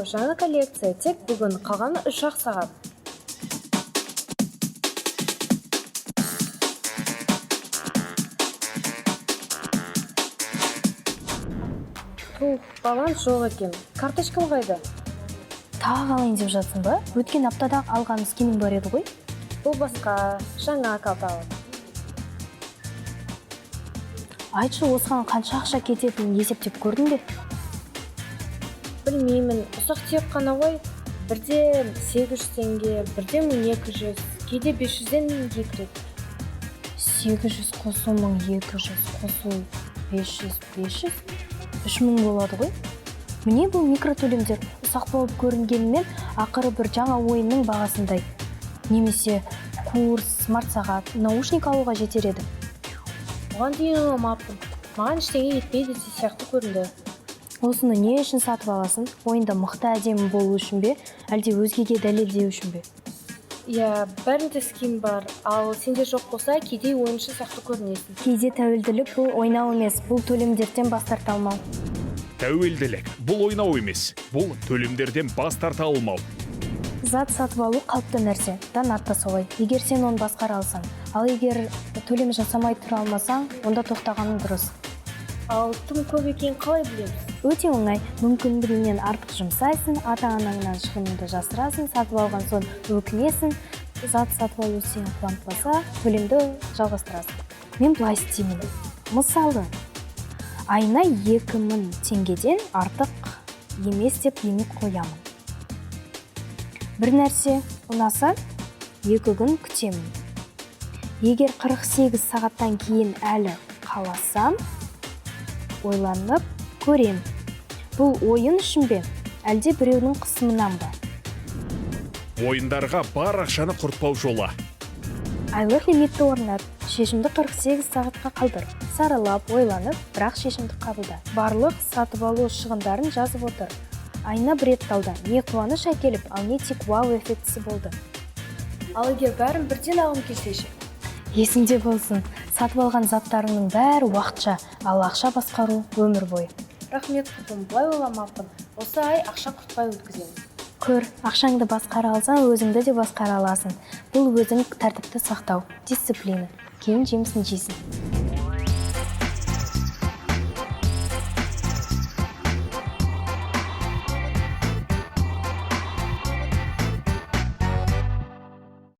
жаңа коллекция, тек бүгін, қалғаны 3-ақ сағат. Баланс жоқ екен. Карточкам қайда? Тағы алайын деп жатсың ба? Өткен аптада алған скимің бар еді ғой? Бұл басқа, жаңа каталог. Айтшы, осыған қанша ақша кететінін есептеп көрдің бе? Білмеймін, ұсақ түйек қана ғой. Бірде 800 теңге, бірде 1200, кейде 500-ден жекіреді. 800 қосу 1200, қосу 500, 3000 болады ғой. Міне бұл микротөлемдер ұсақ болып көрінгенімен, ақыры бір жаңа ойынның бағасындай. Немесе курс, смарт сағат, наушник алуға жетер еді. Оған дейін алмаппын. Маған ештеңе етпейді сияқты көрінді. Осыны не үшін сатып аласың? Ойында мықты әдемі болу үшін бе, әлде өзгеге дәлелдеу үшін бе? Иә, бәрінде скин бар, ал сенде жоқ болса, кейде ойыншы сияқты көрінесің. Кейде тәуелділік бұл ойнау емес, бұл төлемдерден бас тарта алмау. Тәуелділік бұл ойнау емес, бұл төлемдерден бас тарта алмау. Зат сатып алу қалыпты нәрсе, ата солай. Егер сен оны басқара алсаң, ал егер төлем жасамай тұра алмасаң, онда тоқтағаның дұрыс. Ал тым көп екенін қалай білеміз? Өте оңай, мүмкіндігіңнен артық жұмсайсың, ата-анаңнан шығыныңды жасырасың, сатып алған соң өкінесің, зат сатып алу сені қуантпаса, төлемді жалғастырасың. Мен былай істеймін. Мысалы, айына 2000 теңгеден артық емес деп лимит қоямын. Бір нәрсе ұнаса, 2 күн күтемін. Егер 48 сағаттан кейін әлі қаласам, ойланып көрем. Бұл ойын үшін бе, әлде біреудің қысымынан ба? Ойындарға бар ақшаны құртпау жолы. Айлық лимитті орнат, шешімді 48 сағатқа қалдыр. Саралап, ойланып, бірақ шешімді қабылда. Барлық сатып алу шығындарын жазып отыр. Айына бір рет талда, не қуаныш әкеліп, ал не тек вау эффектісі болды. Ал егер бәрін бірден алғым келсе ше? Есіңде болсын, сатып алған заттарының бәрі уақытша, ал ақша басқару өмір бойы. Рахмет құтым, бұлай ойламаппын. Осы ай ақша құртпай өткіземін. Көр, ақшаңды басқара алсаң, өзіңді де басқара аласың. Бұл өзің тәртіпті сақтау, дисциплина. Кейін жемісін жейсің.